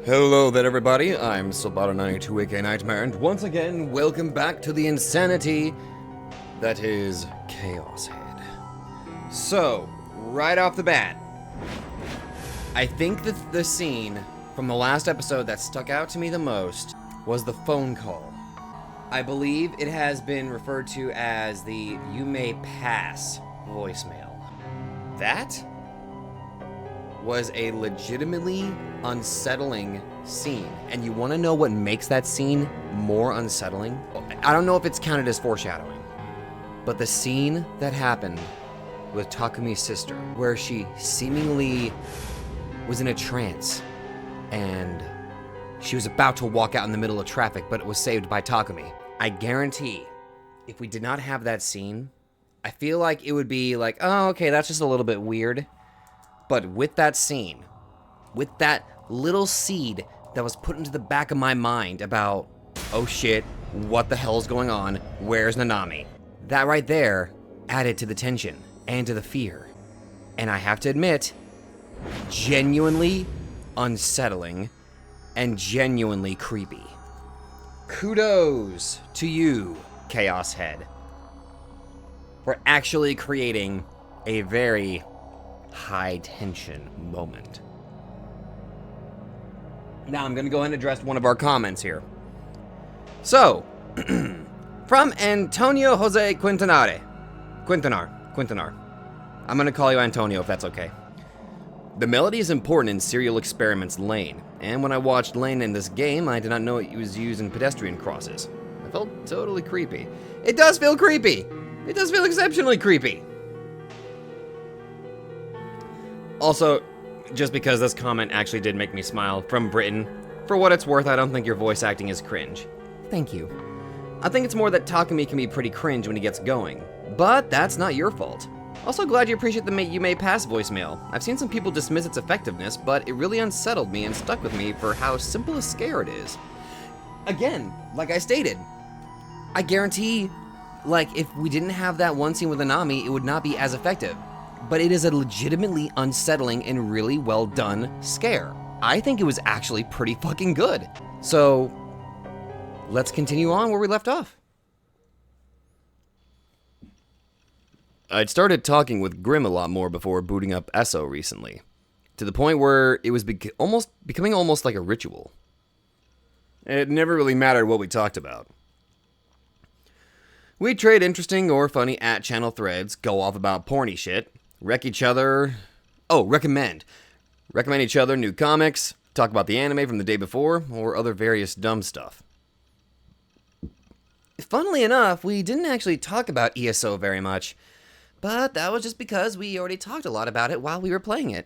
Hello there everybody, I'm Sobato92 aka Nightmare, and once again, welcome back to the insanity that is Chaos Head. So, right off the bat, I think that the scene from the last episode that stuck out to me the most was the phone call. I believe it has been referred to as the "you may pass" voicemail. That was a legitimately unsettling scene. And you want to know what makes that scene more unsettling? I don't know if it's counted as foreshadowing, but the scene that happened with Takumi's sister, where she seemingly was in a trance and she was about to walk out in the middle of traffic, but it was saved by Takumi. I guarantee if we did not have that scene, I feel like it would be like, oh, okay, that's just a little bit weird. But with that scene, with that little seed that was put into the back of my mind about, oh shit, what the hell's going on? Where's Nanami? That right there added to the tension and to the fear. And I have to admit, genuinely unsettling and genuinely creepy. Kudos to you, Chaos Head, for actually creating a very high tension moment. Now I'm gonna go ahead and address one of our comments here. So, from Antonio Jose Quintanar. I'm gonna call you Antonio if that's okay. The melody is important in Serial Experiments Lane, and when I watched Lane in this game, I did not know it was used in pedestrian crosses. I felt totally creepy. It does feel creepy! It does feel exceptionally creepy! Also, just because this comment actually did make me smile, from Britain, for what it's worth, I don't think your voice acting is cringe. Thank you. I think it's more that Takumi can be pretty cringe when he gets going, but that's not your fault. Also glad you appreciate the "you may pass" voicemail. I've seen some people dismiss its effectiveness, but it really unsettled me and stuck with me for how simple a scare it is. Again, like I stated, I guarantee, if we didn't have that one scene with Nanami, it would not be as effective. But it is a legitimately unsettling and really well done scare. I think it was actually pretty fucking good. So, let's continue on where we left off. I'd started talking with Grim a lot more before booting up ESO recently, to the point where it was becoming almost like a ritual. It never really mattered what we talked about. We'd trade interesting or funny @channel threads, go off about porny shit, recommend each other new comics, talk about the anime from the day before, or other various dumb stuff. Funnily enough, we didn't actually talk about ESO very much, but that was just because we already talked a lot about it while we were playing it.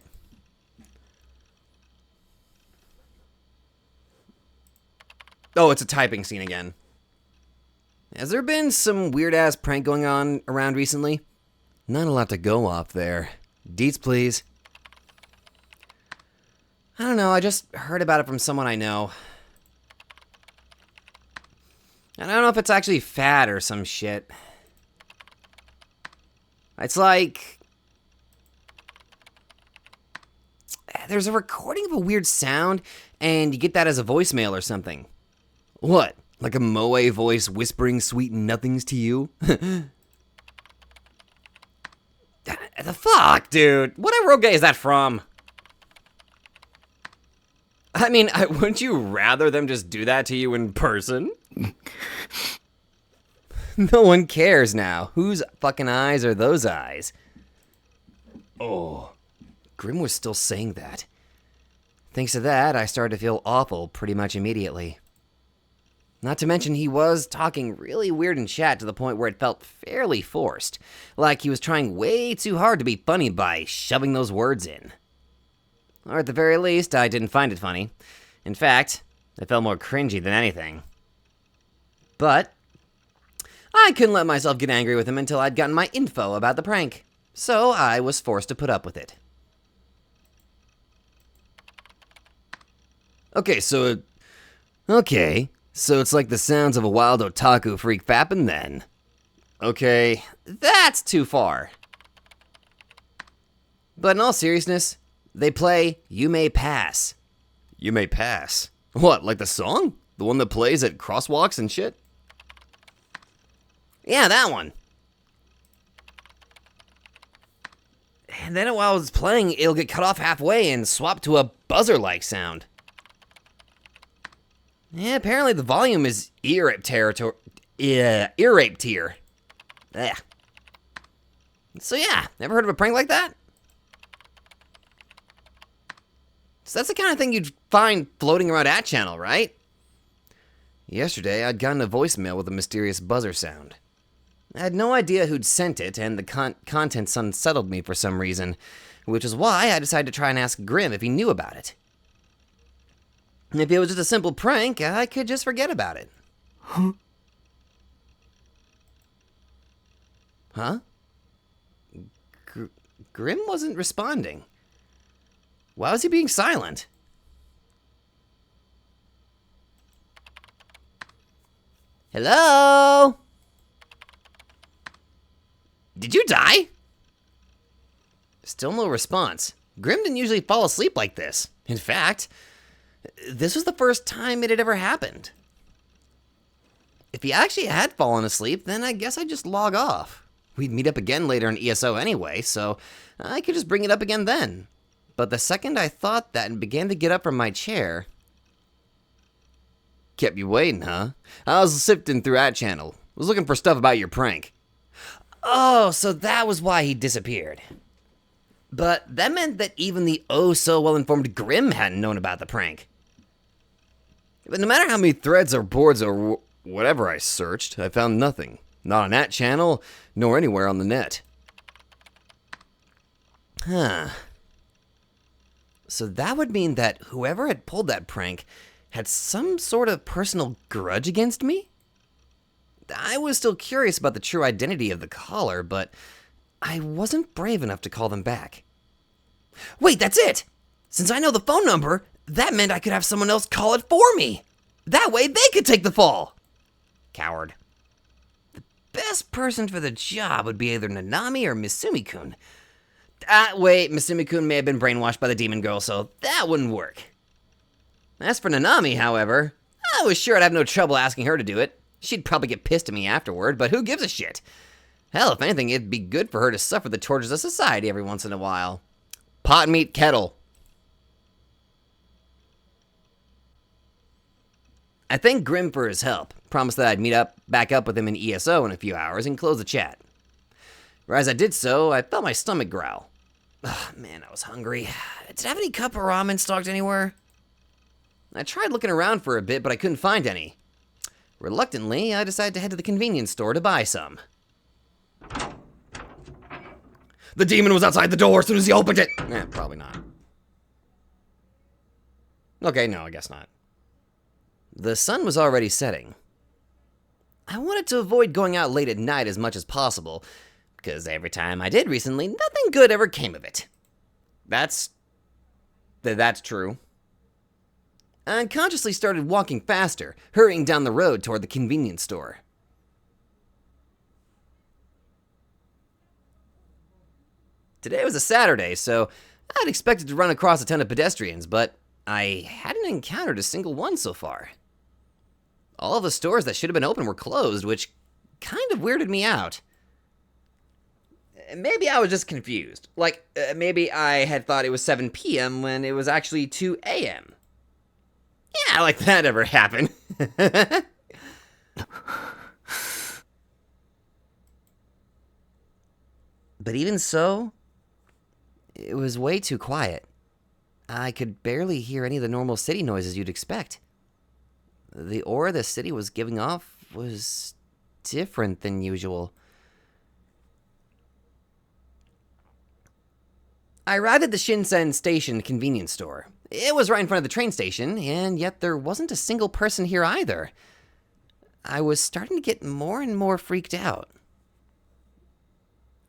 Oh, it's a typing scene again. Has there been some weird-ass prank going on around recently? Not a lot to go off there. Deets, please. I don't know, I just heard about it from someone I know. And I don't know if it's actually fat or some shit. It's like there's a recording of a weird sound, and you get that as a voicemail or something. What? Like a moe voice whispering sweet nothings to you? The fuck, dude? What eroge is that from? I mean, wouldn't you rather them just do that to you in person? No one cares now. Whose fucking eyes are those eyes? Oh, Grim was still saying that. Thanks to that, I started to feel awful pretty much immediately. Not to mention he was talking really weird in chat to the point where it felt fairly forced, like he was trying way too hard to be funny by shoving those words in. Or at the very least, I didn't find it funny. In fact, it felt more cringy than anything. But I couldn't let myself get angry with him until I'd gotten my info about the prank, so I was forced to put up with it. Okay, so it's like the sounds of a wild otaku freak fapping then. Okay, that's too far. But in all seriousness, they play "You May Pass." You may pass. What, like the song? The one that plays at crosswalks and shit? Yeah, that one. And then while it's playing, it'll get cut off halfway and swap to a buzzer-like sound. Yeah, apparently the volume is ear rape territory. Ear rape tier. Yeah. So yeah, never heard of a prank like that? So that's the kind of thing you'd find floating around at channel, right? Yesterday, I'd gotten a voicemail with a mysterious buzzer sound. I had no idea who'd sent it, and the contents unsettled me for some reason, which is why I decided to try and ask Grim if he knew about it. If it was just a simple prank, I could just forget about it. Huh? Grim wasn't responding. Why was he being silent? Hello? Did you die? Still no response. Grim didn't usually fall asleep like this. In fact, this was the first time it had ever happened. If he actually had fallen asleep, then I guess I'd just log off. We'd meet up again later in ESO anyway, so I could just bring it up again then. But the second I thought that and began to get up from my chair... Kept you waiting, huh? I was sifting through that channel. Was looking for stuff about your prank. Oh, so that was why he disappeared. But that meant that even the oh-so-well-informed Grim hadn't known about the prank. But no matter how many threads or boards or whatever I searched, I found nothing. Not on that channel, nor anywhere on the net. Huh. So that would mean that whoever had pulled that prank had some sort of personal grudge against me? I was still curious about the true identity of the caller, but I wasn't brave enough to call them back. Wait, that's it! Since I know the phone number, that meant I could have someone else call it for me! That way they could take the fall! Coward. The best person for the job would be either Nanami or Misumi-kun. Wait, Misumi-kun may have been brainwashed by the demon girl, so that wouldn't work. As for Nanami, however, I was sure I'd have no trouble asking her to do it. She'd probably get pissed at me afterward, but who gives a shit? Hell, if anything, it'd be good for her to suffer the tortures of society every once in a while. Pot meat kettle. I thanked Grim for his help, promised that I'd back up with him in ESO in a few hours, and close the chat. As I did so, I felt my stomach growl. Ugh, man, I was hungry. Did I have any cup of ramen stocked anywhere? I tried looking around for a bit, but I couldn't find any. Reluctantly, I decided to head to the convenience store to buy some. The demon was outside the door as soon as he opened it! Probably not. Okay, no, I guess not. The sun was already setting. I wanted to avoid going out late at night as much as possible, because every time I did recently, nothing good ever came of it. That's true. I unconsciously started walking faster, hurrying down the road toward the convenience store. Today was a Saturday, so I'd expected to run across a ton of pedestrians, but I hadn't encountered a single one so far. All of the stores that should have been open were closed, which kind of weirded me out. Maybe I was just confused. Maybe I had thought it was 7 p.m. when it was actually 2 a.m. Yeah, like that ever happened. But even so, it was way too quiet. I could barely hear any of the normal city noises you'd expect. The aura the city was giving off was different than usual. I arrived at the Shinsen Station convenience store. It was right in front of the train station, and yet there wasn't a single person here either. I was starting to get more and more freaked out.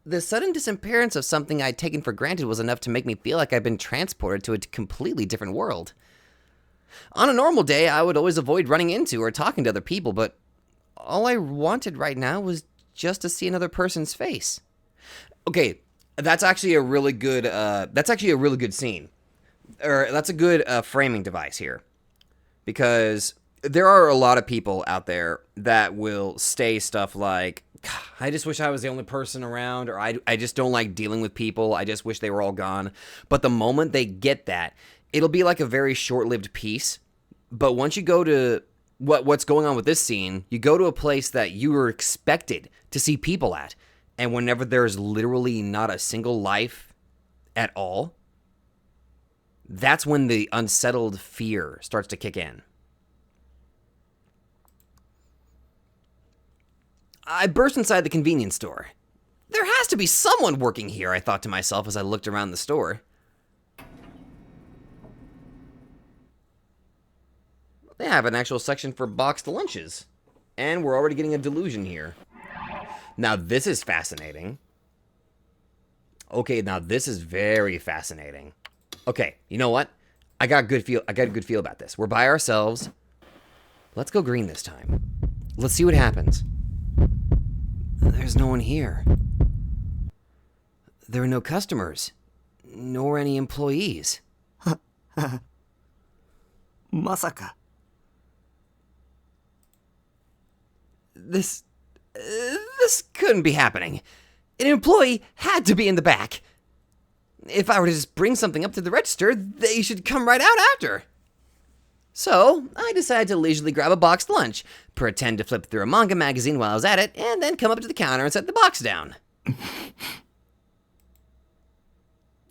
The sudden disappearance of something I'd taken for granted was enough to make me feel like I'd been transported to a completely different world. On a normal day, I would always avoid running into or talking to other people, but all I wanted right now was just to see another person's face. Okay, that's actually a really good scene. or that's a good framing device here, because there are a lot of people out there that will say stuff like, I just wish I was the only person around, or I just don't like dealing with people, I just wish they were all gone. But the moment they get that, it'll be like a very short-lived piece. But once you go to what's going on with this scene, you go to a place that you were expected to see people at, and whenever there's literally not a single life at all, that's when the unsettled fear starts to kick in. I burst inside the convenience store. There has to be someone working here, I thought to myself as I looked around the store. They have an actual section for boxed lunches. And we're already getting a delusion here. Now this is fascinating. Okay, now this is very fascinating. Okay, you know what? I got a good feel about this. We're by ourselves. Let's go green this time. Let's see what happens. There's no one here. There are no customers, nor any employees. Masaka. This couldn't be happening. An employee had to be in the back. If I were to just bring something up to the register, they should come right out after. So, I decided to leisurely grab a boxed lunch, pretend to flip through a manga magazine while I was at it, and then come up to the counter and set the box down.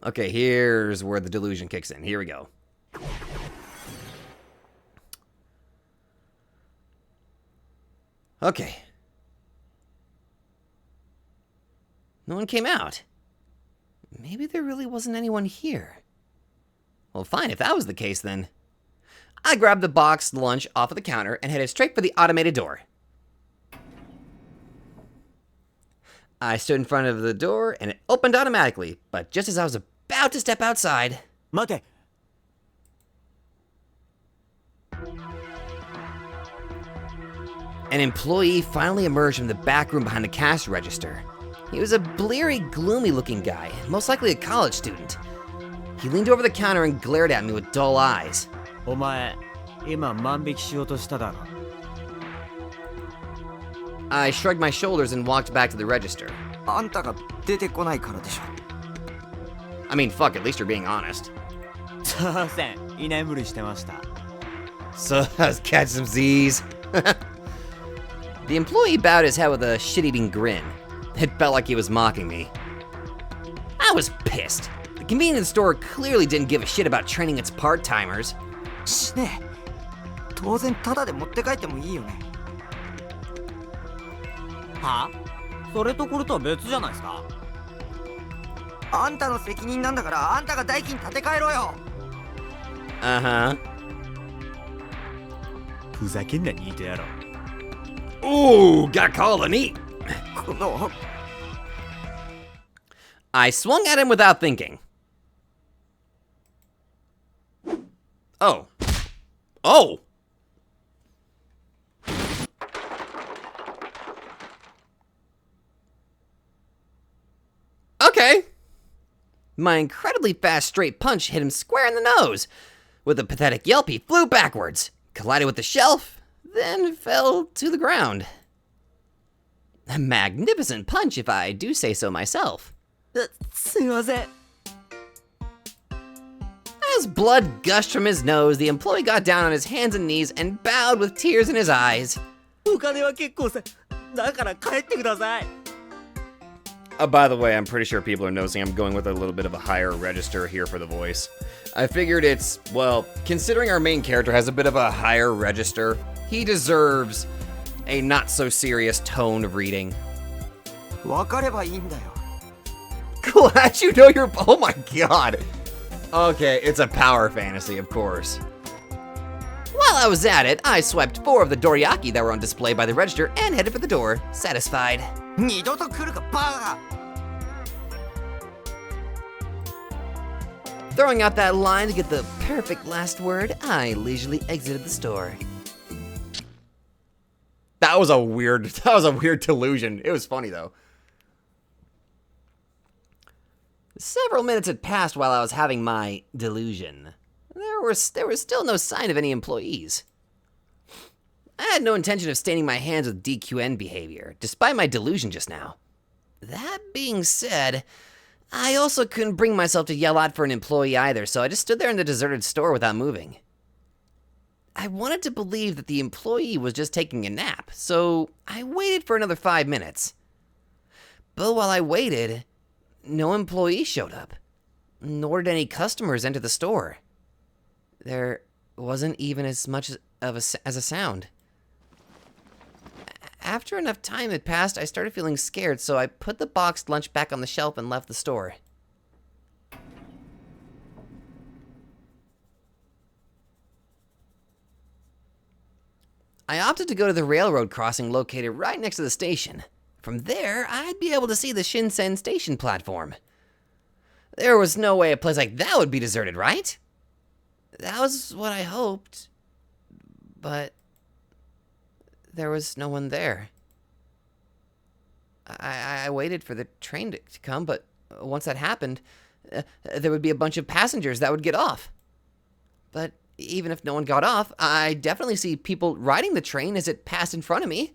Okay, here's where the delusion kicks in. Here we go. Okay. No one came out. Maybe there really wasn't anyone here. Well, fine, if that was the case, then. I grabbed the boxed lunch off of the counter and headed straight for the automated door. I stood in front of the door and it opened automatically, but just as I was about to step outside... Mate. An employee finally emerged from the back room behind the cash register. He was a bleary, gloomy-looking guy, most likely a college student. He leaned over the counter and glared at me with dull eyes. お前、今万引きしようとしただろ。I shrugged my shoulders and walked back to the register. あんたが出てこないからでしょ。I mean, fuck, at least you're being honest. すいません、居眠りしてました。So, let's catch some Z's. The employee bowed his head with a shit-eating grin. It felt like he was mocking me. I was pissed. The convenience store clearly didn't give a shit about training its part-timers. ねえ、当然タダで持って帰ってもいいよね。は？それとこれとは別じゃないですか。あんたの責任なんだからあんたが代金立て替えろよ。Uh-huh. ふざけんなニート野郎。Ooh, got called a neat. この。I swung at him without thinking. Oh. Oh! Okay. My incredibly fast straight punch hit him square in the nose. With a pathetic yelp, he flew backwards, collided with the shelf, then fell to the ground. A magnificent punch, if I do say so myself. すいません。 As blood gushed from his nose, the employee got down on his hands and knees and bowed with tears in his eyes. お金は結構さ、だから帰ってください。 By the way, I'm pretty sure people are noticing I'm going with a little bit of a higher register here for the voice. I figured it's, well, considering our main character has a bit of a higher register, he deserves a not-so-serious tone of reading. 分かればいいんだよ。 Glad you know your... Oh my god! Okay, it's a power fantasy, of course. While I was at it, I swiped 4 of the dorayaki that were on display by the register and headed for the door, satisfied. 二度と来るかバカ。 Throwing out that line to get the perfect last word, I leisurely exited the store. That was a weird delusion. It was funny though. Several minutes had passed while I was having my delusion. There was still no sign of any employees. I had no intention of staining my hands with DQN behavior, despite my delusion just now. That being said, I also couldn't bring myself to yell out for an employee either, so I just stood there in the deserted store without moving. I wanted to believe that the employee was just taking a nap, so I waited for another 5 minutes. But while I waited, no employee showed up, nor did any customers enter the store. There wasn't even as much as a sound. After enough time had passed, I started feeling scared, so I put the boxed lunch back on the shelf and left the store. I opted to go to the railroad crossing located right next to the station. From there, I'd be able to see the Shinsen station platform. There was no way a place like that would be deserted, right? That was what I hoped, but there was no one there. I waited for the train to come, but once that happened, there would be a bunch of passengers that would get off. But even if no one got off, I definitely see people riding the train as it passed in front of me.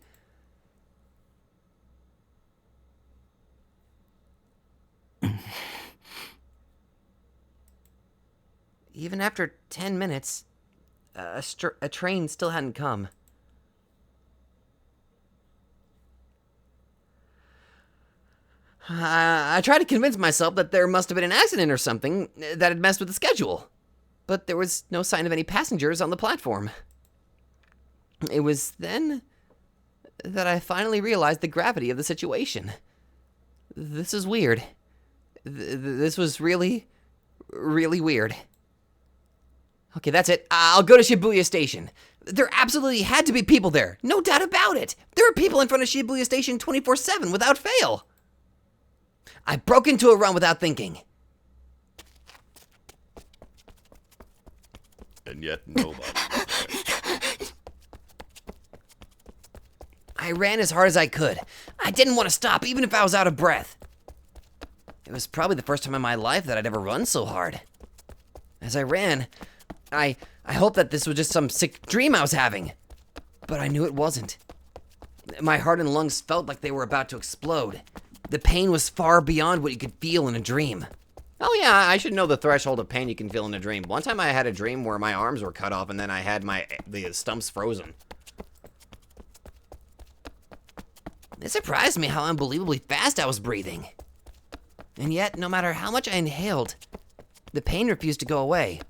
Even after 10 minutes, a train still hadn't come. I tried to convince myself that there must have been an accident or something that had messed with the schedule, but there was no sign of any passengers on the platform. It was then that I finally realized the gravity of the situation. This is weird. This was really, really weird. Okay, that's it. I'll go to Shibuya Station. There absolutely had to be people there. No doubt about it. There were people in front of Shibuya Station 24/7 without fail. I broke into a run without thinking. And yet nobody. I ran as hard as I could. I didn't want to stop, even if I was out of breath. It was probably the first time in my life that I'd ever run so hard. As I ran, I hoped that this was just some sick dream I was having. But I knew it wasn't. My heart and lungs felt like they were about to explode. The pain was far beyond what you could feel in a dream. Oh yeah, I should know the threshold of pain you can feel in a dream. One time I had a dream where my arms were cut off and then I had the stumps frozen. It surprised me how unbelievably fast I was breathing. And yet, no matter how much I inhaled, the pain refused to go away.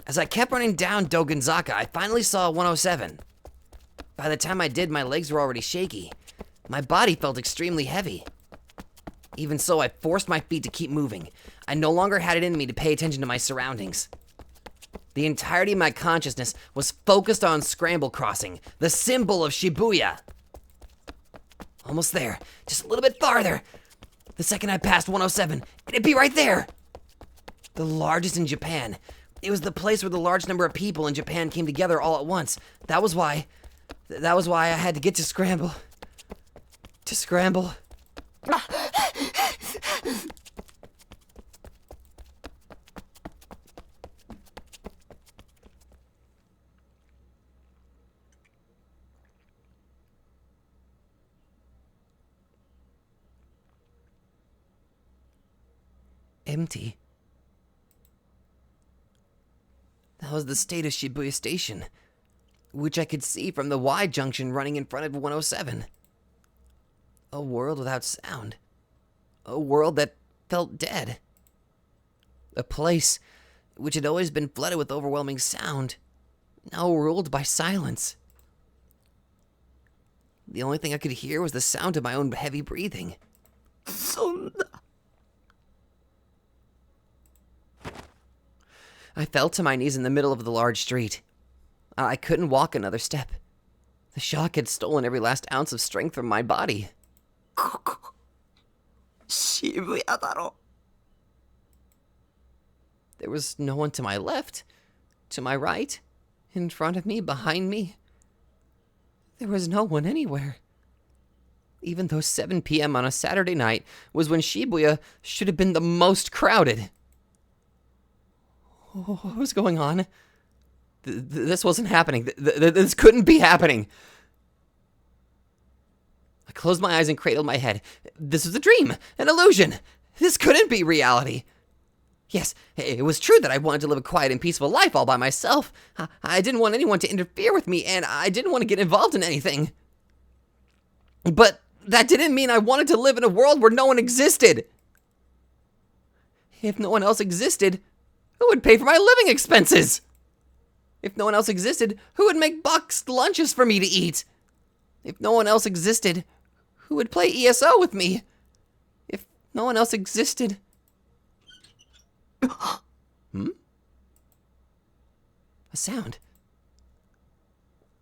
As I kept running down Dogonzaka, I finally saw 107. By the time I did, my legs were already shaky. My body felt extremely heavy. Even so, I forced my feet to keep moving. I no longer had it in me to pay attention to my surroundings. The entirety of my consciousness was focused on Scramble Crossing, the symbol of Shibuya. Almost there, just a little bit farther. The second I passed 107, it'd be right there. The largest in Japan. It was the place where the large number of people in Japan came together all at once. That was why I had to get to Scramble. To Scramble. Empty. That was the state of Shibuya Station, which I could see from the Y junction running in front of 107. A world without sound. A world that felt dead. A place which had always been flooded with overwhelming sound, now ruled by silence. The only thing I could hear was the sound of my own heavy breathing. I fell to my knees in the middle of the large street. I couldn't walk another step. The shock had stolen every last ounce of strength from my body. 渋谷だろ There was no one to my left, to my right, in front of me, behind me. There was no one anywhere. Even though 7 p.m. on a Saturday night was when Shibuya should have been the most crowded. What was going on? This wasn't happening. This couldn't be happening. I closed my eyes and cradled my head. This was a dream, an illusion. This couldn't be reality. Yes, it was true that I wanted to live a quiet and peaceful life all by myself. I didn't want anyone to interfere with me, and I didn't want to get involved in anything. But that didn't mean I wanted to live in a world where no one existed. If no one else existed, who would pay for my living expenses? If no one else existed, who would make boxed lunches for me to eat? If no one else existed, who would play ESO with me? If no one else existed... A sound.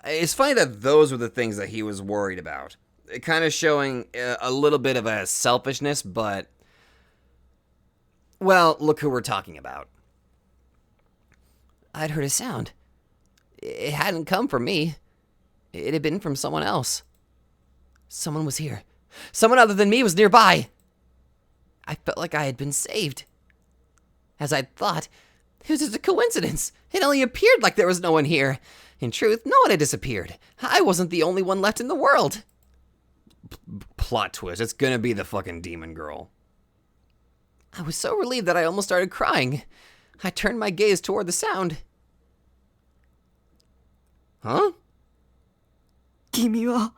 It's funny that those were the things that he was worried about. Kind of showing a little bit of a selfishness, but... Well, look who we're talking about. I'd heard a sound. It hadn't come from me. It had been from someone else. Someone was here. Someone other than me was nearby. I felt like I had been saved. As I'd thought, it was just a coincidence. It only appeared like there was no one here. In truth, no one had disappeared. I wasn't the only one left in the world. Plot twist, it's gonna be the fucking demon girl. I was so relieved that I almost started crying. I turned my gaze toward the sound. Huh? 君は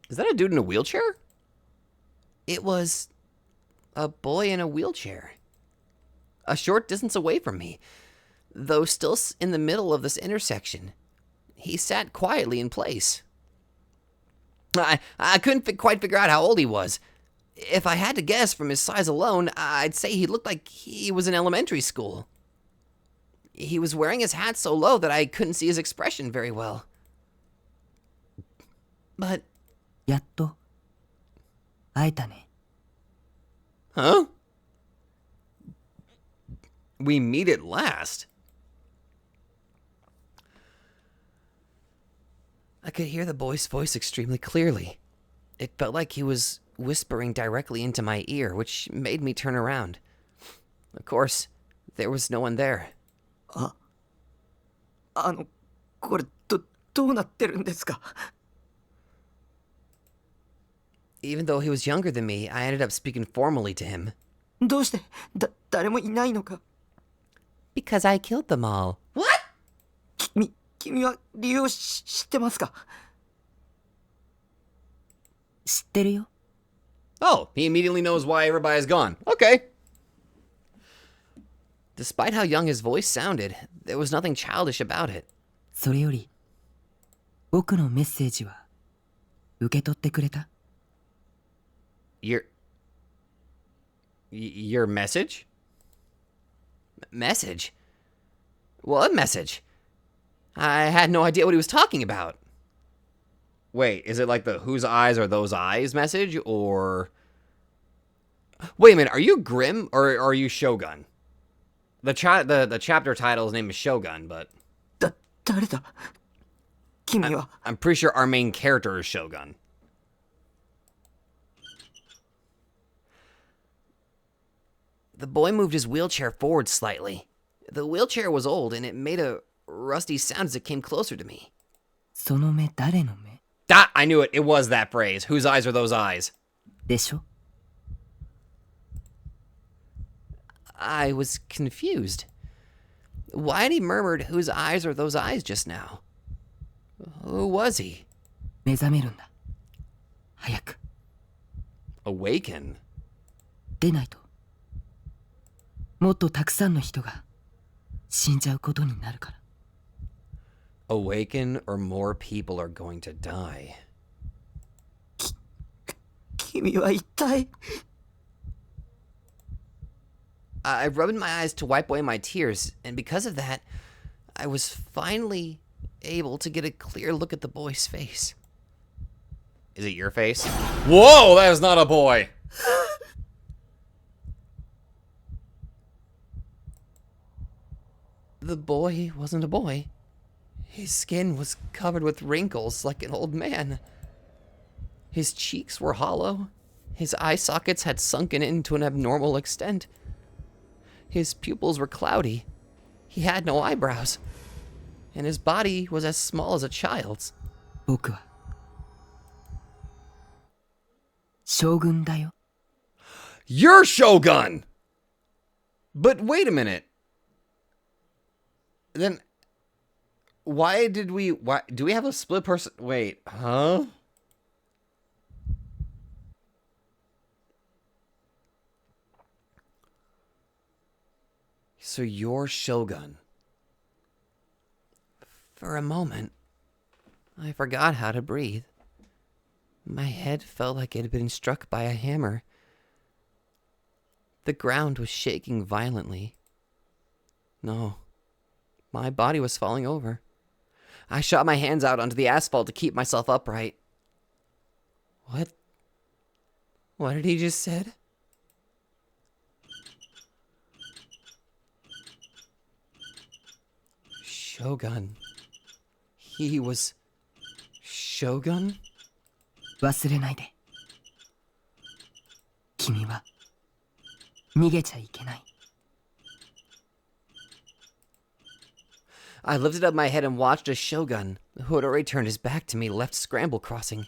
Is that a dude in a wheelchair? It was a boy in a wheelchair. A short distance away from me, though still in the middle of this intersection. He sat quietly in place. I couldn't quite figure out how old he was. If I had to guess from his size alone, I'd say he looked like he was in elementary school. He was wearing his hat so low that I couldn't see his expression very well. But... やっと会えたね。 Huh? We meet at last. I could hear the boy's voice extremely clearly. It felt like he was whispering directly into my ear, which made me turn around. Of course, there was no one there. これどうなってるんですか Even though he was younger than me, I ended up speaking formally to him. どうして誰もいないのか Because I killed them all. What? 君は理由を知ってますか知ってるよ Oh, he immediately knows why everybody's gone. Okay. Despite how young his voice sounded, there was nothing childish about it. それより僕のメッセージは受け取ってくれた Your message? Message? What message? I had no idea what he was talking about. Wait, is it like the whose eyes are those eyes message, or... Wait a minute, are you Grim, or are you Shogun? The chapter title's name is Shogun, but... 誰だ君は I'm pretty sure our main character is Shogun. The boy moved his wheelchair forward slightly. The wheelchair was old, and it made a rusty sound as it came closer to me. その目誰の目 Ah, I knew it. It was that phrase. Whose eyes are those eyes? でしょ I was confused. Why had he murmured, "Whose eyes are those eyes" just now? Who was he? 目覚めるんだ早く Awaken? 出ないともっとたくさんの人が死んじゃうことになるから Awaken or more people are going to die. 君は一体 I rubbed my eyes to wipe away my tears, and because of that, I was finally able to get a clear look at the boy's face. Is it your face? Whoa, that is not a boy! The boy wasn't a boy. His skin was covered with wrinkles like an old man. His cheeks were hollow. His eye sockets had sunken in to an abnormal extent. His pupils were cloudy. He had no eyebrows. And his body was as small as a child's. 僕は将軍だよ。 You're Shogun! But wait a minute. Then, why do we have a split person? Wait, huh? So you're Shogun. For a moment, I forgot how to breathe. My head felt like it had been struck by a hammer. The ground was shaking violently. No, my body was falling over. I shot my hands out onto the asphalt to keep myself upright. What? What did he just said? Shogun. He was Shogun? 忘れないで。君は逃げちゃいけない。 I lifted up my head and watched as Shogun, who had already turned his back to me, left Scramble Crossing.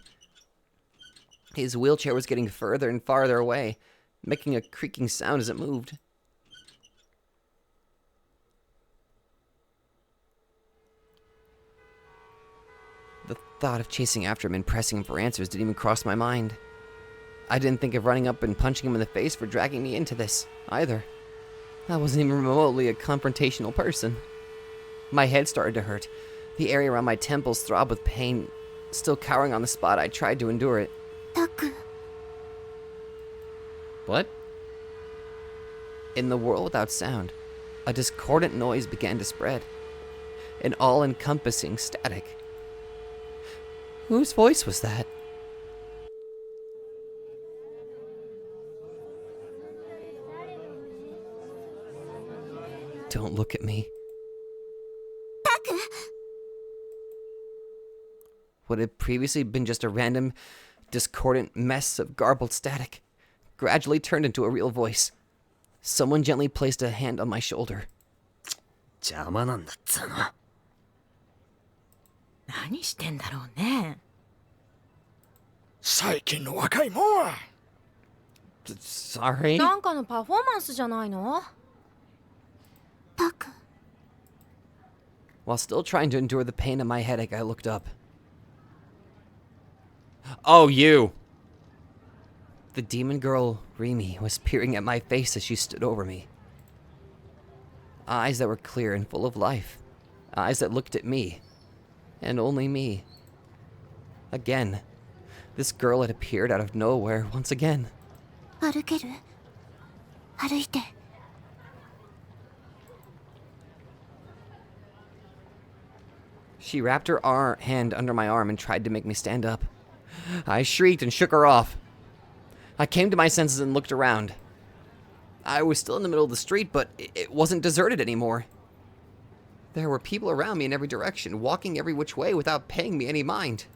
His wheelchair was getting further and farther away, making a creaking sound as it moved. The thought of chasing after him and pressing him for answers didn't even cross my mind. I didn't think of running up and punching him in the face for dragging me into this, either. I wasn't even remotely a confrontational person. My head started to hurt. The area around my temples throbbed with pain. Still cowering on the spot, I tried to endure it. Taku. What? In the world without sound, a discordant noise began to spread. An all-encompassing static. Whose voice was that? Don't look at me. What had previously been just a random, discordant mess of garbled static gradually turned into a real voice. Someone gently placed a hand on my shoulder. 邪魔なんだっつうの。何してんだろうね。最近の若いもんは Sorry? なんかのパフォーマンスじゃないの？タク。 While still trying to endure the pain of my headache, I looked up. Oh, you. The demon girl, Rimi, was peering at my face as she stood over me. Eyes that were clear and full of life. Eyes that looked at me. And only me. Again. This girl had appeared out of nowhere once again. 歩ける？歩いて。 She wrapped her hand under my arm and tried to make me stand up. I shrieked and shook her off. I came to my senses and looked around. I was still in the middle of the street, but it wasn't deserted anymore. There were people around me in every direction, walking every which way without paying me any mind.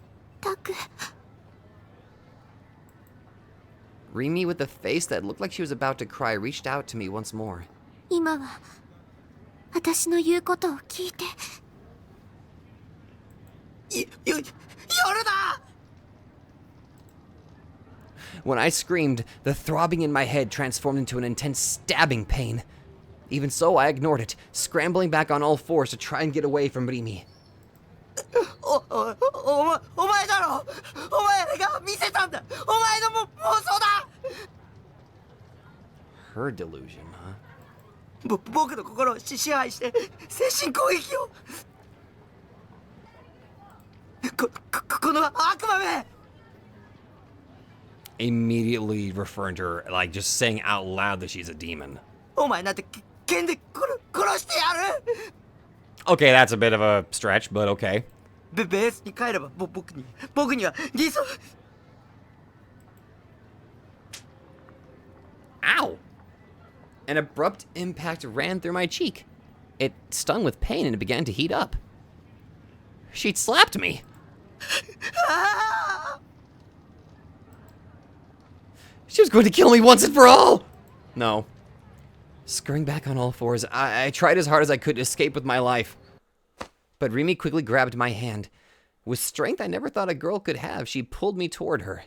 タク。 Rimi, with a face that looked like she was about to cry, reached out to me once more. 今は私の言うことを聞いて。夜だ When I screamed, the throbbing in my head transformed into an intense stabbing pain. Even so, I ignored it, scrambling back on all fours to try and get away from Rimi. お前だろお前が見せたんだお前の妄想だ Her delusion, huh? 僕の心を支配して精神攻撃をこの悪魔め Immediately referring to her, like just saying out loud that she's a demon. お前なんて剣で殺してやる Okay, that's a bit of a stretch, but okay. ベースに帰れば僕には理想 Ow! An abrupt impact ran through my cheek. It stung with pain and it began to heat up. She'd slapped me. She was going to kill me once and for all! No. Scurrying back on all fours, I tried as hard as I could to escape with my life. But Remy quickly grabbed my hand. With strength I never thought a girl could have, she pulled me toward her.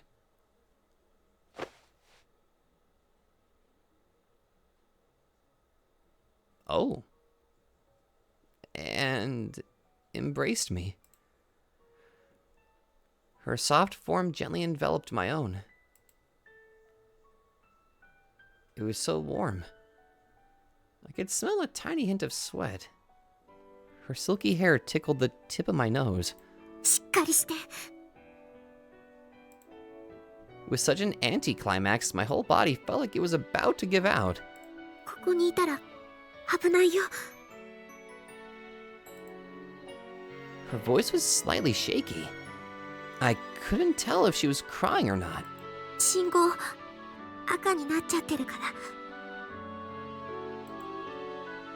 Oh. And embraced me. Her soft form gently enveloped my own. It was so warm. I could smell a tiny hint of sweat. Her silky hair tickled the tip of my nose. しっかりして。 With such an anticlimax, my whole body felt like it was about to give out. ここにいたら危ないよ。 Her voice was slightly shaky. I couldn't tell if she was crying or not. 信号赤になっちゃってるから。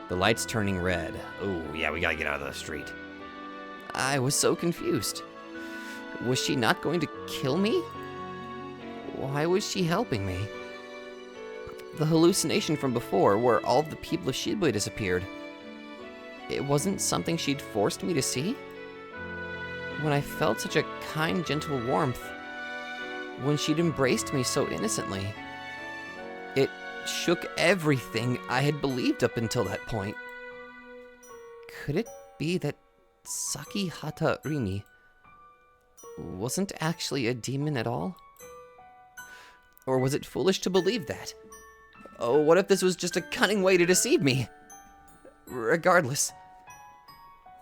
The light's turning red. Oh, yeah, we gotta get out of the street. I was so confused. Was she not going to kill me? Why was she helping me? The hallucination from before, where all of the people of Shibuya disappeared, it wasn't something she'd forced me to see? When I felt such a kind, gentle warmth, when she'd embraced me so innocently, it shook everything I had believed up until that point. Could it be that Sakihata Rimi wasn't actually a demon at all? Or was it foolish to believe that? Oh, what if this was just a cunning way to deceive me? Regardless,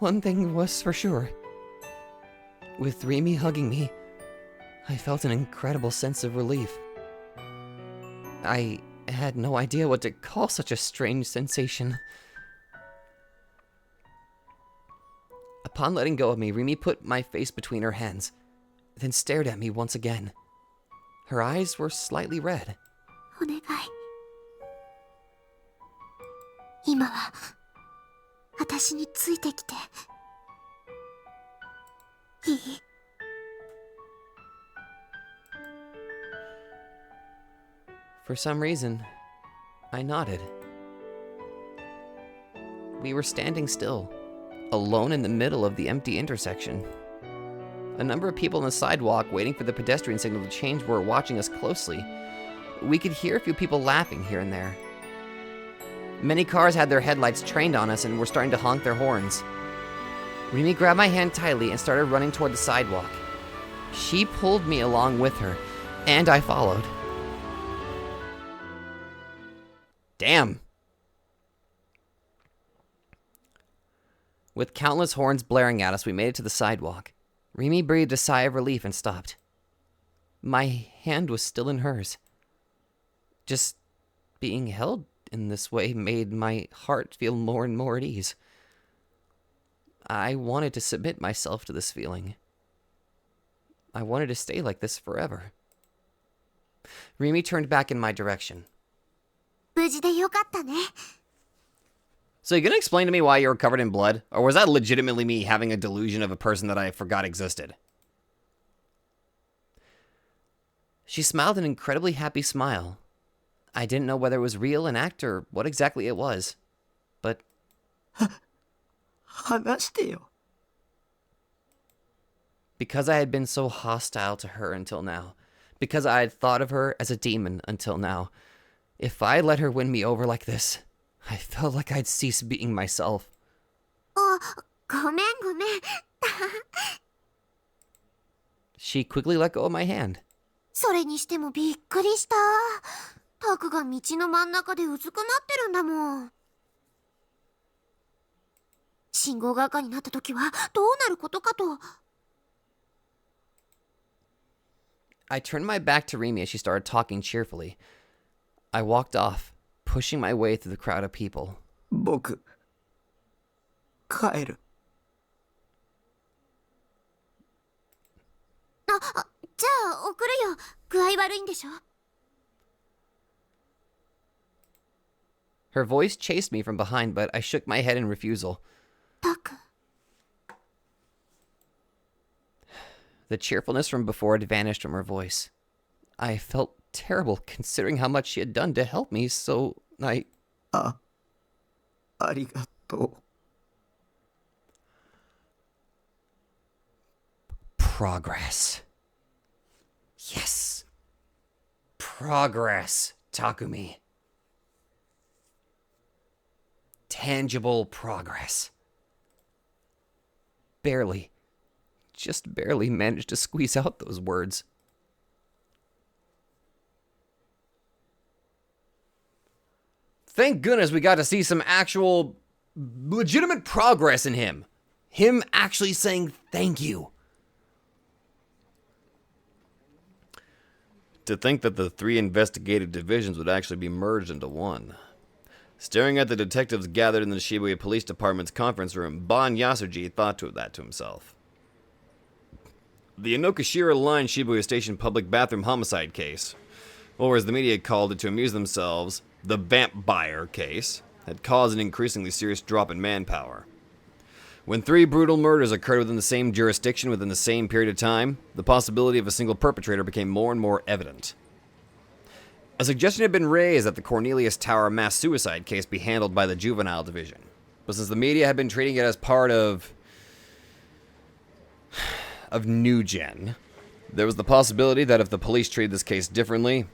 one thing was for sure. With Rimi hugging me, I felt an incredible sense of relief. I had no idea what to call such a strange sensation. Upon letting go of me, Rimi put my face between her hands, then stared at me once again. Her eyes were slightly red. お願い。今は私についてきていい？ For some reason, I nodded. We were standing still, alone in the middle of the empty intersection. A number of people on the sidewalk waiting for the pedestrian signal to change were watching us closely. We could hear a few people laughing here and there. Many cars had their headlights trained on us and were starting to honk their horns. Rimi grabbed my hand tightly and started running toward the sidewalk. She pulled me along with her, and I followed. Damn. With countless horns blaring at us, we made it to the sidewalk. Rimi breathed a sigh of relief and stopped. My hand was still in hers. Just being held in this way made my heart feel more and more at ease. I wanted to submit myself to this feeling. I wanted to stay like this forever. Rimi turned back in my direction. 無事でよかったね。 So you gonna explain to me why you were covered in blood? Or was that legitimately me having a delusion of a person that I forgot existed? She smiled an incredibly happy smile. I didn't know whether it was real, an act, or what exactly it was. But 話してよ。 because I had been so hostile to her until now, because I had thought of her as a demon until now, if I let her win me over like this, I felt like I'd cease being myself. あ、ごめんごめん。 She quickly let go of my hand. それにしてもびっくりした。タクが道の真ん中でうずくなってるんだもん。信号が赤になった時はどうなることかと。 I turned my back to Rimi as she started talking cheerfully. I walked off, pushing my way through the crowd of people. 僕帰る。じゃあ送るよ。具合悪いんでしょ。 Her voice chased me from behind, but I shook my head in refusal. タク。The cheerfulness from before had vanished from her voice. I felt terrible considering how much she had done to help me, so I... ありがとう。Progress. Yes. Progress, Takumi. Tangible progress. Barely, just barely managed to squeeze out those words. Thank goodness we got to see some actual legitimate progress in him. Him actually saying thank you. To think that the 3 investigative divisions would actually be merged into one. Staring at the detectives gathered in the Shibuya Police Department's conference room, Bon Yasuji thought that to himself. The Inokashira Line Shibuya Station public bathroom homicide case, or as the media called it to amuse themselves, the vampire case, had caused an increasingly serious drop in manpower. When 3 brutal murders occurred within the same jurisdiction within the same period of time, the possibility of a single perpetrator became more and more evident. A suggestion had been raised that the Cornelius Tower mass suicide case be handled by the juvenile division, but since the media had been treating it as part of New Gen, there was the possibility that if the police treated this case differently,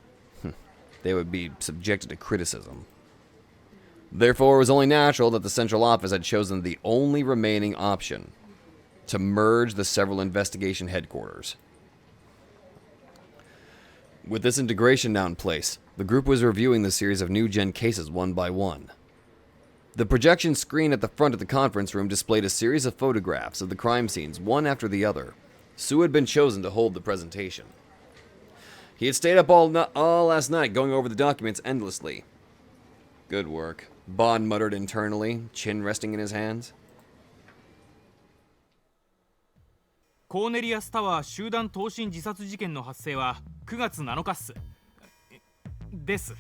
they would be subjected to criticism. Therefore, it was only natural that the central office had chosen the only remaining option, to merge the several investigation headquarters. With this integration now in place, the group was reviewing the series of new-gen cases one by one. The projection screen at the front of the conference room displayed a series of photographs of the crime scenes, one after the other. Sue had been chosen to hold the presentation. He had stayed up all last night going over the documents endlessly. Good work, Bond muttered internally, chin resting in his hands. コーネリアスタワー集団投身自殺事件の発生は9月7日っす。です。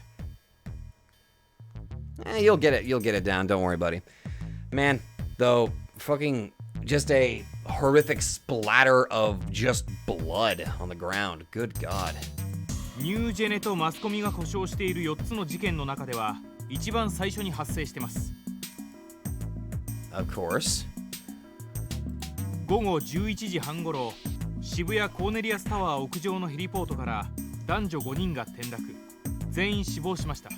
You'll get it down, don't worry, buddy. Man, though, fucking just a horrific splatter of just blood on the ground. Good God. ニュージェネとマスコミが呼称している4つの事件の中では一番最初に発生してます。Of course. 午後11時半ごろ、渋谷コーネリアスタワー屋上のヘリポートから男女5人が転落、全員死亡しました。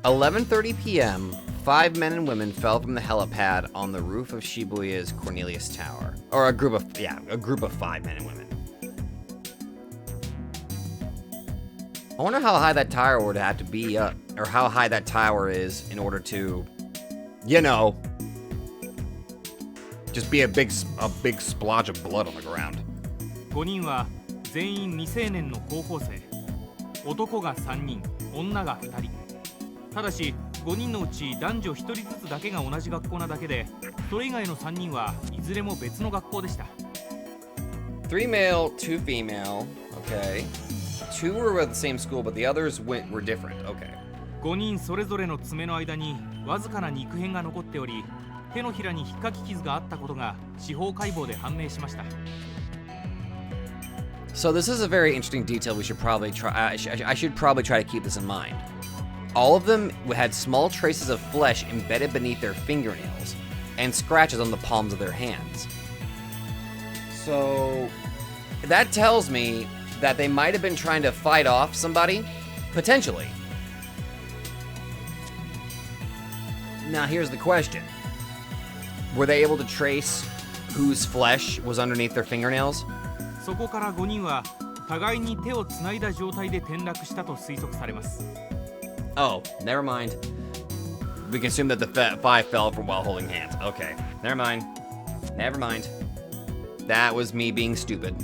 11:30 p.m., 5 men and women fell from the helipad on the roof of Shibuya's Cornelius Tower. Or a group of 5 men and women. I wonder how high that tower would have to be up, or how high that tower is in order to, you know, just be a big splotch of blood on the ground. 5人は全員未成年の高校生。男が3人、女が2人。ただし5人のうち男女1人ずつだけが同じ学校なだけで、それ以外の3人はいずれも別の学校でした。3 male, 2 female. Okay. 2 were at the same school, but the others were different. Okay. 5人それぞれの爪の間にわずかな肉片が残っており、手のひらに引っかき傷があったことが司法解剖で判明しました。So this is a very interesting detail we should probably try. I should probably try to keep this in mind. All of them had small traces of flesh embedded beneath their fingernails and scratches on the palms of their hands. So that tells me that they might have been trying to fight off somebody, potentially. Now here's the question. Were they able to trace whose flesh was underneath their fingernails? そこから5人は互いに手をつないだ状態で転落したと推測されます。Oh, never mind. We can assume that the 5 fell from while holding hands. Okay, never mind. Never mind. That was me being stupid.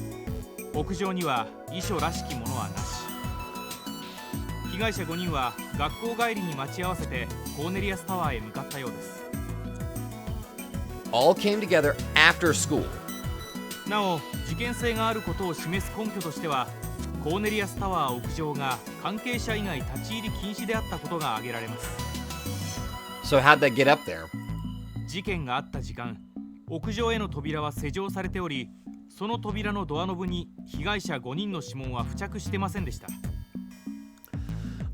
屋上には遺書らしきものはなし。被害者5人は学校帰りに待ち合わせてコーネリアスタワーへ向かったようです。All came together after school. なお、事件性があることを示す根拠としては、コーネリアスタワー屋上が関係者以外立ち入り禁止であったことが挙げられます。So how'd they get up there? 事件があった時間、屋上への扉は施錠されており、その扉のドアノブに被害者5人の指紋は付着してませんでした。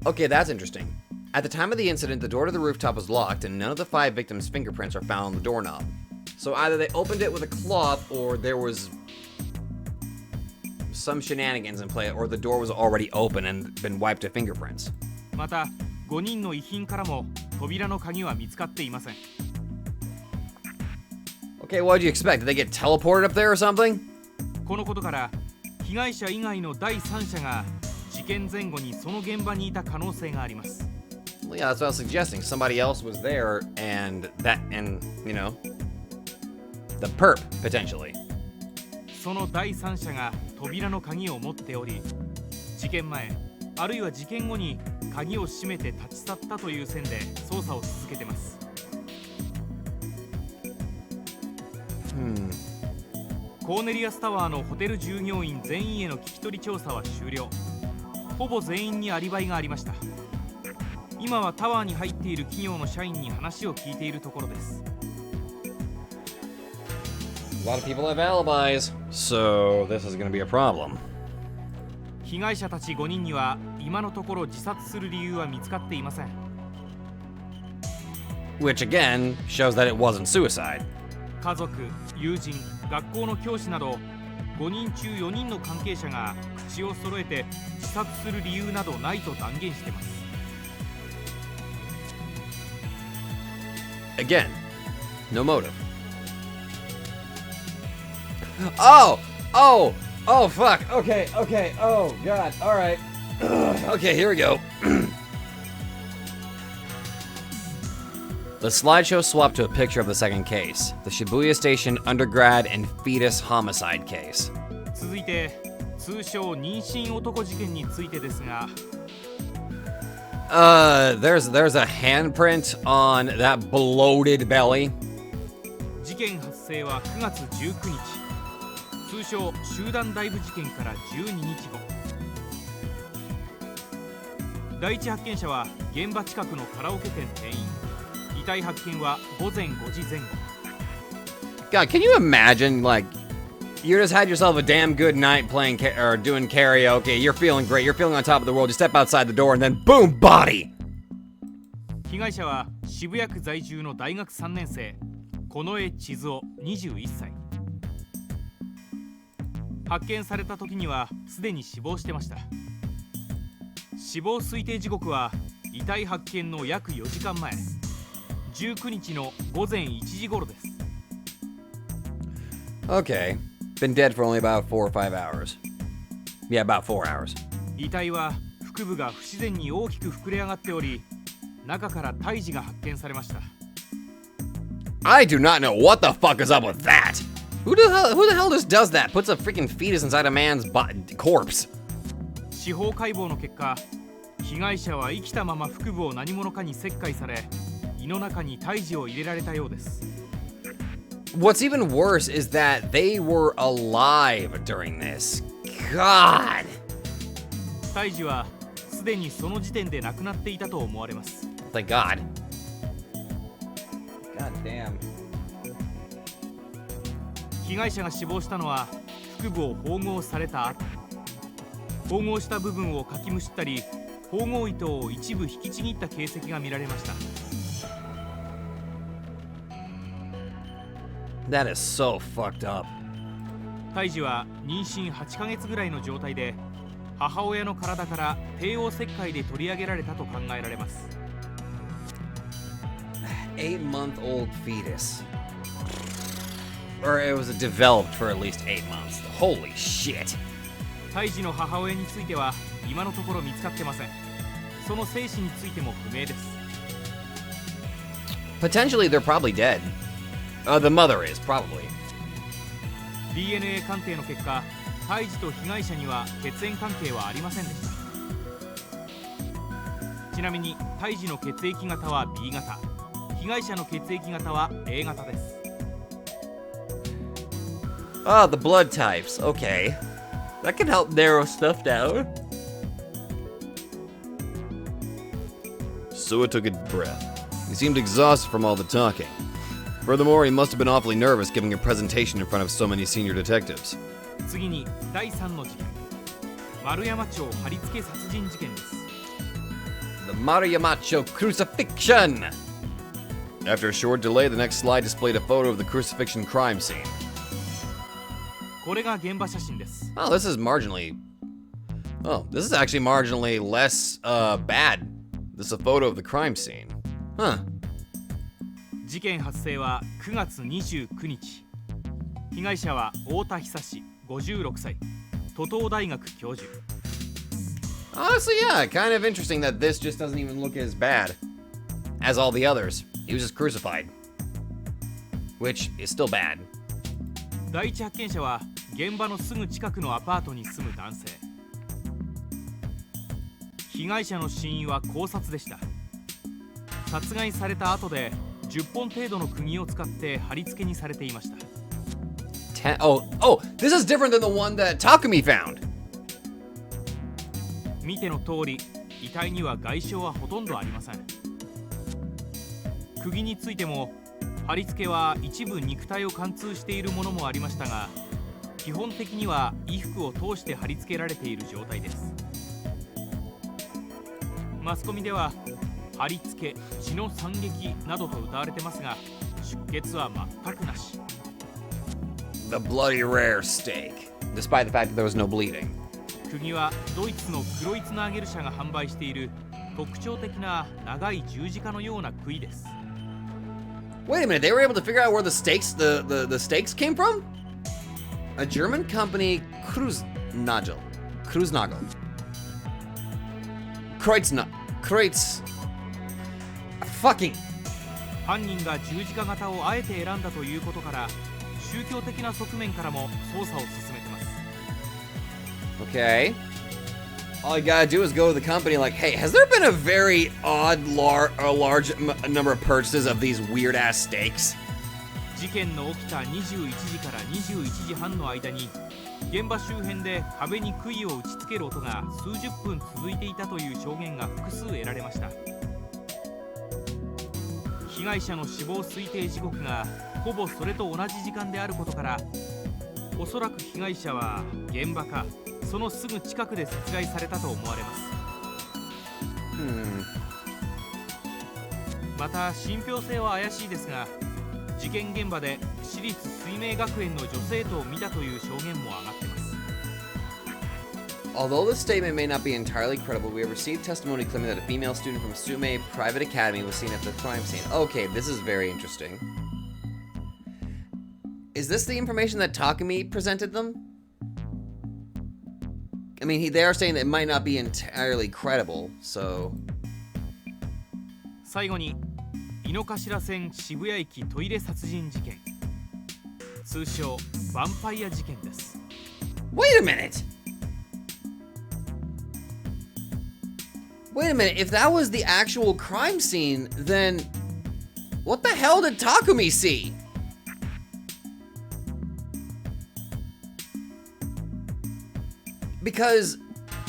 Okay, that's interesting. At the time of the incident, the door to the rooftop was locked, and none of the 5 victims' fingerprints are found on the doorknob. So either they opened it with a cloth, or there was some shenanigans in play, or the door was already open and been wiped of fingerprints. また5人の遺品からも扉の鍵は見つかっていません。 Okay, what did you expect? Did they get teleported up there or something? このことから被害者以外の第三者が事件前後にその現場にいた可能性があります。 Well, yeah, that's what I was suggesting. Somebody else was there, and you know, the perp, potentially. その第三者が扉の鍵を持っており、事件前あるいは事件後に鍵を閉めて立ち去ったという線で捜査を続けてます。コーネリアスタワーのホテル従業員全員への聞き取り調査は終了。ほぼ全員にアリバイがありました。今はタワーに入っている企業の社員に話を聞いているところです。 A lot of people have alibis, so this is going to be a problem. 被害者たち5人には今のところ自殺する理由は見つかっていません。 Which again shows that it wasn't suicide. 家族、友人、学校の教師など5人中4人の関係者が口を揃えて自殺する理由などないと断言しています。 Again, no motive. Oh, fuck. Okay, oh god, alright. Okay, here we go. The slideshow swapped to a picture of the second case, the Shibuya Station undergrad and fetus homicide case. 続いて通称妊娠男事件についてですが、 There's a handprint on that bloated belly. 事件発生は9月19日、通称集団ダイブ事件から12日後。第一発見者は現場近くのカラオケ店店員。遺体発見は午前5時前後。 God, can you imagine, like, you just had yourself a damn good night playing or doing karaoke, you're feeling great, you're feeling on top of the world, you step outside the door and then boom, body! 被害者は渋谷区在住の大学3年生、近衛千鶴21歳。発見された時にはすでに死亡してました。死亡推定時刻は遺体発見の約4時間前、19日の午前1時頃です。 Okay, been dead for only about 4 or 5 hours. Yeah, about 4 hours. 遺体は腹部が不自然に大きく膨れ上がっており、中から胎児が発見されました。 I do not know what the fuck is up with that! Who the hell just does that? Puts a freaking fetus inside a man's corpse. 司法解剖の結果、被害者は生きたまま腹部を何者かに切開され、胃の中に胎児を入れられたようです。 What's even worse is that they were alive during this. God! 胎児はすでにその時点で亡くなっていたと思われます。 Thank God. God damn. 被害者が死亡したのは腹部を縫合された後、縫合した部分をかきむしったり、縫合糸を一部引きちぎった形跡が見られました。 That is so fucked up. 胎児は妊娠8ヶ月ぐらいの状態で、母親の体から帝王切開で取り上げられたと考えられます。 8-month-old fetus. Or it was developed for at least 8 months. Holy shit. 胎児の母親については今のところ見つかってません。その生死についても不明です。 Potentially, they're probably dead. The mother is, probably. DNA 鑑定の結果、胎児と被害者には血縁関係はありませんでした。ちなみに胎児の血液型は B 型、被害者の血液型は A 型です。 Ah, the blood types. Okay. That can help narrow stuff down. Sua took a breath. He seemed exhausted from all the talking. Furthermore, he must have been awfully nervous giving a presentation in front of so many senior detectives. 次に第3の事件、丸山町貼り付け殺人事件です。 The Mariamacho crucifixion! After a short delay, the next slide displayed a photo of the crucifixion crime scene. これが現場写真です。 Oh, this is marginally... Oh, this is actually marginally less, bad. This is a photo of the crime scene. Huh. 事件発生は9月29日。被害者は太田久志、56歳、都東大学教授。 Honestly, yeah, kind of interesting that this just doesn't even look as bad as all the others. He was just crucified. Which is still bad. 第一発見者は現場のすぐ近くのアパートに住む男性。被害者の死因は絞殺でした。殺害された後で10本程度の釘を使って貼り付けにされていました。 Oh, this is different than the one that Takumi found. 見ての通り、遺体には外傷はほとんどありません。釘についても貼り付けは一部肉体を貫通しているものもありましたが、基本的には衣服を通して貼り付けられている状態です。マスコミでは貼り付け、血の惨劇などと謳われてますが、出血は全くなし。 The bloody rare steak, despite the fact that there was no bleeding. 釘はドイツの黒い綱揚げる社が販売している特徴的な長い十字架のような杭です。 Wait a minute, they were able to figure out where the steaks came from? A German company, Kreuznagel. Fucking. 犯人が十字架型をあえて選んだということから、宗教的な側面からも捜査を進めてます。 Okay. All you gotta do is go to the company like, hey, has there been a very odd, large number of purchases of these weird ass steaks? 事件の起きた21時から21時半の間に、現場周辺で壁に杭を打ち付ける音が数十分続いていたという証言が複数得られました。被害者の死亡推定時刻がほぼそれと同じ時間であることから、おそらく被害者は現場かそのすぐ近くで殺害されたと思われます。また信憑性は怪しいですが、事件現場で私立水明学園の女生徒を見たという証言も上がっています。 Although this statement may not be entirely credible, we have received testimony claiming that a female student from Sume Private Academy was seen at the crime scene. Okay, this is very interesting. Is this the information that Takumi presented them? I mean, they are saying that it might not be entirely credible, so... 最後に井の頭線渋谷駅トイレ殺人事件、通称ヴァンパイア事件です。 Wait a minute! Wait a minute, if that was the actual crime scene, then what the hell did Takumi see? Because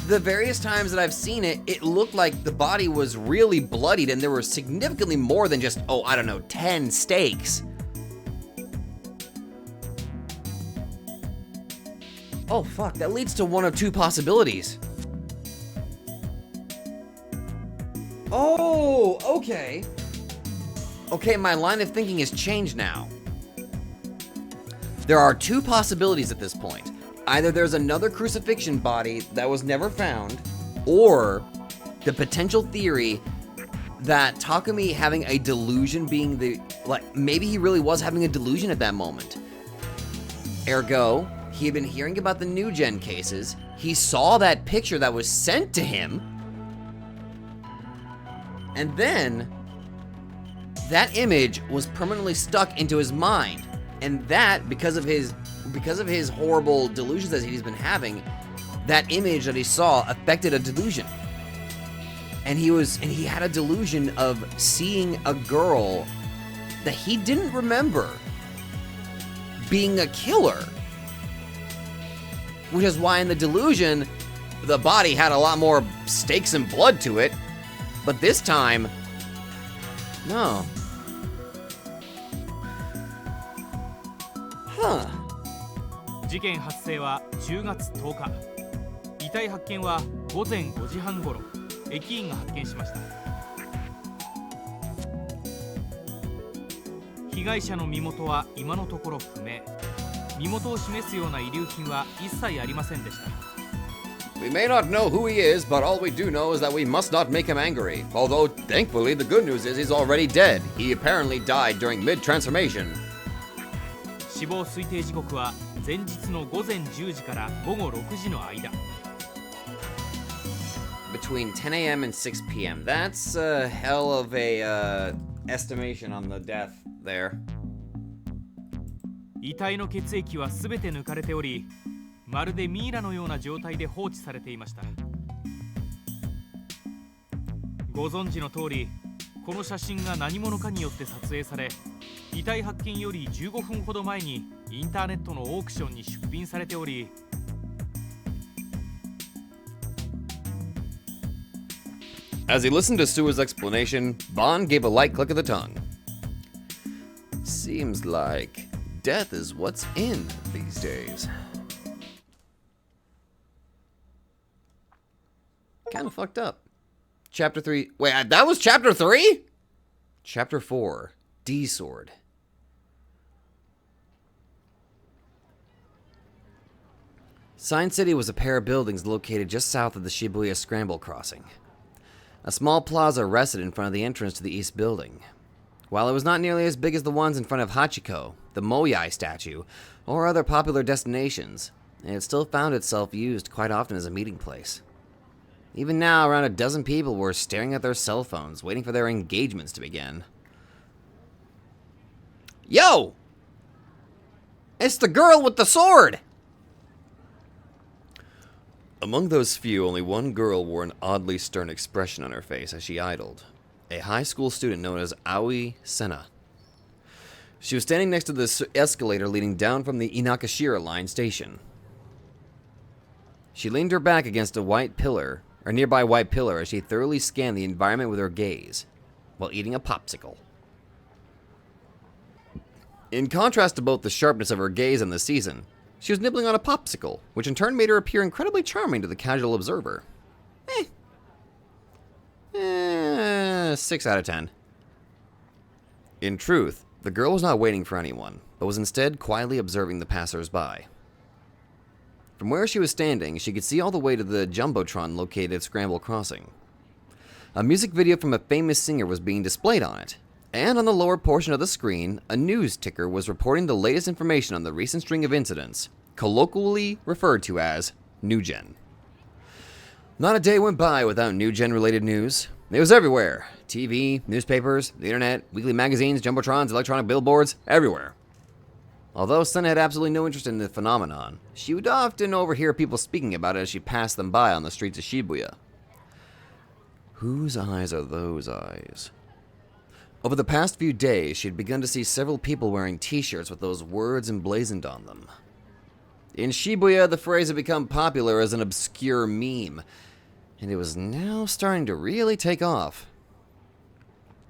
the various times that I've seen it, it looked like the body was really bloodied and there were significantly more than just, oh, I don't know, 10 steaks. Oh, fuck, that leads to one of two possibilities. Oh, okay. Okay, my line of thinking has changed now. There are two possibilities at this point. Either there's another crucifixion body that was never found, or the potential theory that Takumi having a delusion being the, like, maybe he really was having a delusion at that moment. Ergo, he had been hearing about the new gen cases, he saw that picture that was sent to him, and then that image was permanently stuck into his mind. And that, because of his horrible delusions that he's been having, that image that he saw affected a delusion. And he had a delusion of seeing a girl that he didn't remember being a killer. Which is why in the delusion, the body had a lot more steaks and blood to it. But this time, no. Huh. 事件発生は10月10日。遺体発見は午前5時半頃、駅員が発見しました。被害者の身元は今のところ不明。身元を示すような遺留品は一切ありませんでした。We may not know who he is, but all we do know is that we must not make him angry. Although, thankfully, the good news is he's already dead. He apparently died during mid-transformation. 死亡推定時刻は前日の午前10時から午後6時の間。Between 10 a.m. and 6 p.m. That's a hell of a estimation on the death there. 遺体の血液はすべて抜かれており、まるでミイラのような状態で放置されていました。ご存知の通り、この写真が何者かによって撮影され、遺体発見より15分ほど前にインターネットのオークションに出品されており、As he listened to Sua's explanation, Bond gave a light click of the tongue. Seems like death is what's in these days. Kind of fucked up. Chapter 3. Wait, that was Chapter 3? Chapter 4. D-Sword. Sign City was a pair of buildings located just south of the Shibuya Scramble Crossing. A small plaza rested in front of the entrance to the east building. While it was not nearly as big as the ones in front of Hachiko, the Moyai statue, or other popular destinations, it still found itself used quite often as a meeting place. Even now, around a dozen people were staring at their cell phones, waiting for their engagements to begin. Yo! It's the girl with the sword! Among those few, only one girl wore an oddly stern expression on her face as she idled. A high school student known as Aoi Sena. She was standing next to the escalator leading down from the Inakashira line station. She leaned her back against a nearby white pillar as she thoroughly scanned the environment with her gaze, while eating a popsicle. In contrast to both the sharpness of her gaze and the season, she was nibbling on a popsicle, which in turn made her appear incredibly charming to the casual observer. 6 out of 10. In truth, the girl was not waiting for anyone, but was instead quietly observing the passers-by. From where she was standing, she could see all the way to the Jumbotron located at Scramble Crossing. A music video from a famous singer was being displayed on it, and on the lower portion of the screen, a news ticker was reporting the latest information on the recent string of incidents, colloquially referred to as New Gen. Not a day went by without New Gen related news. It was everywhere. TV, newspapers, the internet, weekly magazines, jumbotrons, electronic billboards, everywhere. Although Sena had absolutely no interest in the phenomenon, she would often overhear people speaking about it as she passed them by on the streets of Shibuya. Whose eyes are those eyes? Over the past few days, she had begun to see several people wearing t-shirts with those words emblazoned on them. In Shibuya, the phrase had become popular as an obscure meme, and it was now starting to really take off.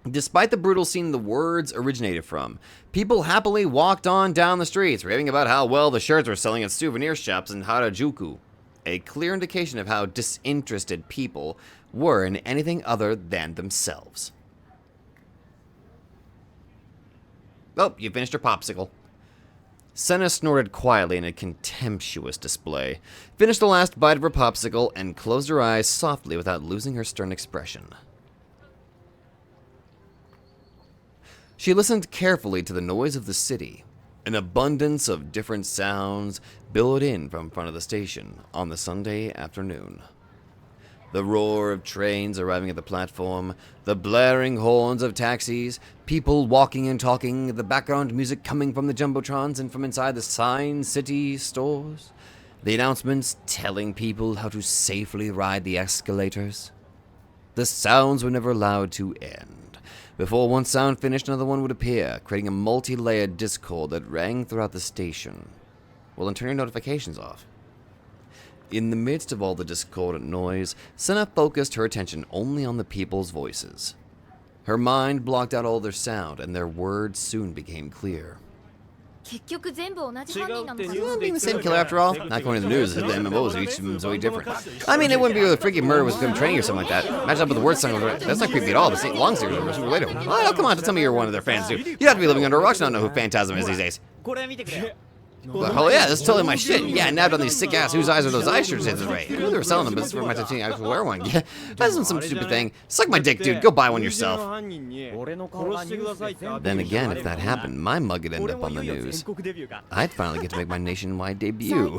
Despite the brutal scene the words originated from, people happily walked on down the streets, raving about how well the shirts were selling at souvenir shops in Harajuku, a clear indication of how disinterested people were in anything other than themselves. Oh, you finished your popsicle. Sena snorted quietly in a contemptuous display, finished the last bite of her popsicle, and closed her eyes softly without losing her stern expression. She listened carefully to the noise of the city. An abundance of different sounds billowed in from front of the station on the Sunday afternoon. The roar of trains arriving at the platform, the blaring horns of taxis, people walking and talking, the background music coming from the jumbotrons and from inside the Sign City stores, the announcements telling people how to safely ride the escalators. The sounds were never allowed to end. Before one sound finished, another one would appear, creating a multi-layered discord that rang throughout the station. Well, then turn your notifications off. In the midst of all the discordant noise, Sena focused her attention only on the people's voices. Her mind blocked out all their sound, and their words soon became clear. Well, being the same killer after all. Not going to the news. The MMOs, each of them is way different. I mean, it wouldn't be really freaky murder was some training or something like that. Match up with the word song. That's not creepy at all. The St. Long series was relatable. Oh, come on, tell me you're one of their fans, dude. You have to be living under a rock to not know who Phantasm is these days. Oh yeah, that's totally my shit. Yeah, nabbed on these sick ass. Whose eyes are those eye shirts hit this way? They were selling them, but this is for my 15. I wear one. Yeah, that's some stupid thing. Suck my dick, dude. Go buy one yourself. Then again, if that happened, my mug would end up on the news. I'd finally get to make my nationwide debut.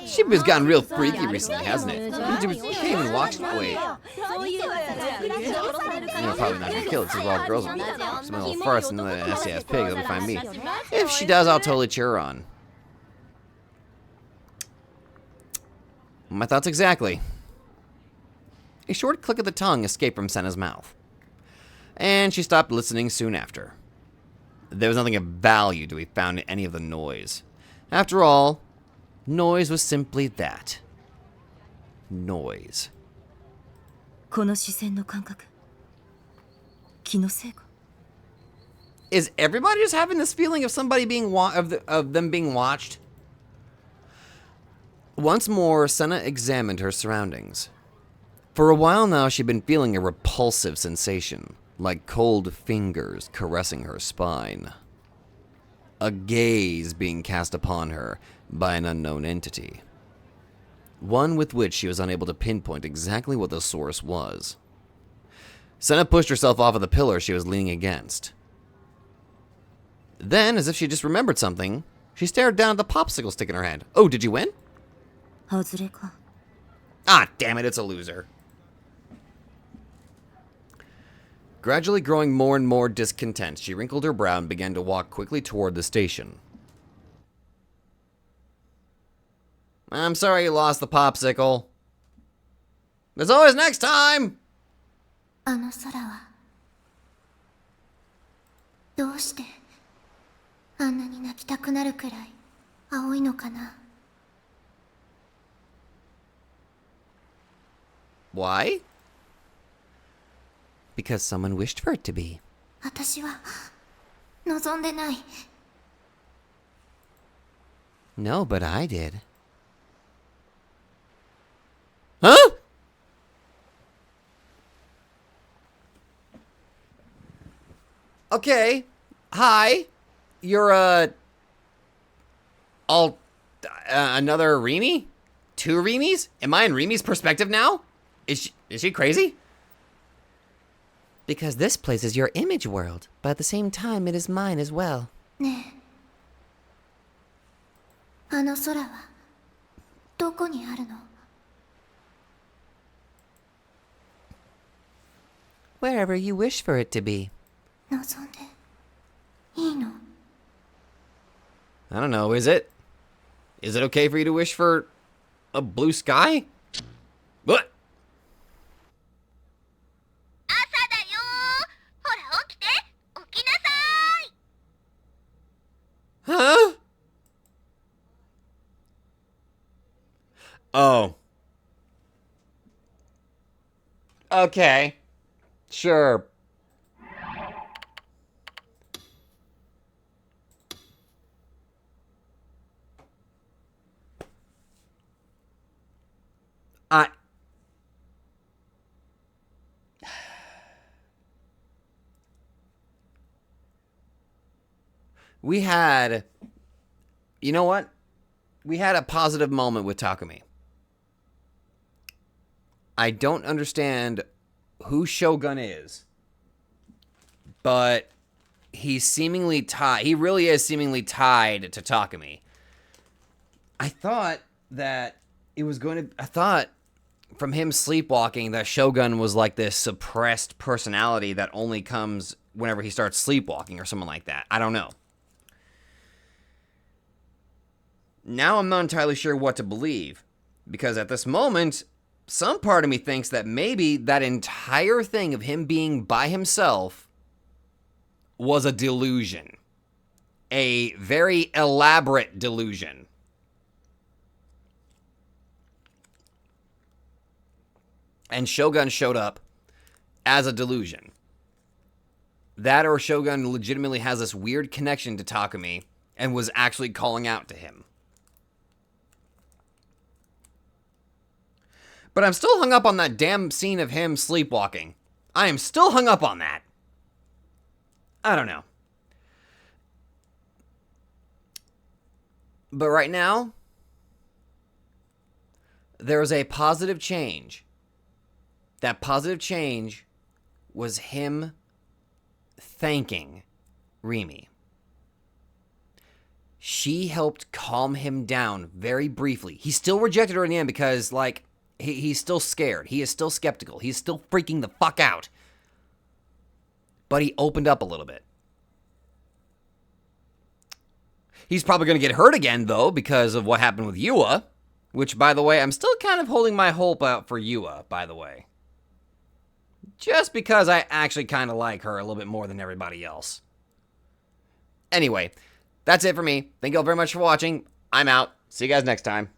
Ship has gotten real freaky recently, hasn't it? You can't even watch. Wait. You're probably not gonna kill it because we're all girls. Some little farts and another nasty ass pig. That'll be fine me. If she does, I'll totally cheer her on. My thoughts exactly. A short click of the tongue escaped from Senna's mouth, and she stopped listening soon after. There was nothing of value to be found in any of the noise. After all, noise was simply that. Noise. Is everybody just having this feeling of somebody being of them being watched? Once more, Senna examined her surroundings. For a while now, she'd been feeling a repulsive sensation, like cold fingers caressing her spine. A gaze being cast upon her by an unknown entity. One with which she was unable to pinpoint exactly what the source was. Senna pushed herself off of the pillar she was leaning against. Then, as if she just remembered something, she stared down at the popsicle stick in her hand. Oh, did you win? Ah, damn it, it's a loser. Gradually growing more and more discontent, she wrinkled her brow and began to walk quickly toward the station. I'm sorry you lost the popsicle. There's always next time! あの空はどうしてあんなに泣きたくなるくらい青いのかな。 Why? Because someone wished for it to be. 私は望んでない。 No, but I did. Huh? Okay. Hi. You're, another Remy? Two Remys? Am I in Remy's perspective now? Is she crazy? Because this place is your image world, but at the same time, it is mine as well. ねえ、あの空はどこにあるの？ Wherever you wish for it to be. 望んでいいの？ I don't know, is it? Is it okay for you to wish for a blue sky? What? Huh? Oh. Okay. Sure. We had, you know what? We had a positive moment with Takumi. I don't understand who Shogun is, but he's seemingly tied. He really is seemingly tied to Takumi. I thought that it was going to, I thought from him sleepwalking that Shogun was like this suppressed personality that only comes whenever he starts sleepwalking or something like that. I don't know. Now I'm not entirely sure what to believe, because at this moment, some part of me thinks that maybe that entire thing of him being by himself was a delusion. A very elaborate delusion. And Shogun showed up as a delusion. That or Shogun legitimately has this weird connection to Takumi and was actually calling out to him. But I'm still hung up on that damn scene of him sleepwalking. I am still hung up on that. I don't know. But right now, there's a positive change. That positive change was him thanking Remy. She helped calm him down very briefly. He still rejected her in the end because, like, he's still scared. He is still skeptical. He's still freaking the fuck out. But he opened up a little bit. He's probably going to get hurt again, though, because of what happened with Yua. Which, by the way, I'm still kind of holding my hope out for Yua, by the way. Just because I actually kind of like her a little bit more than everybody else. Anyway, that's it for me. Thank you all very much for watching. I'm out. See you guys next time.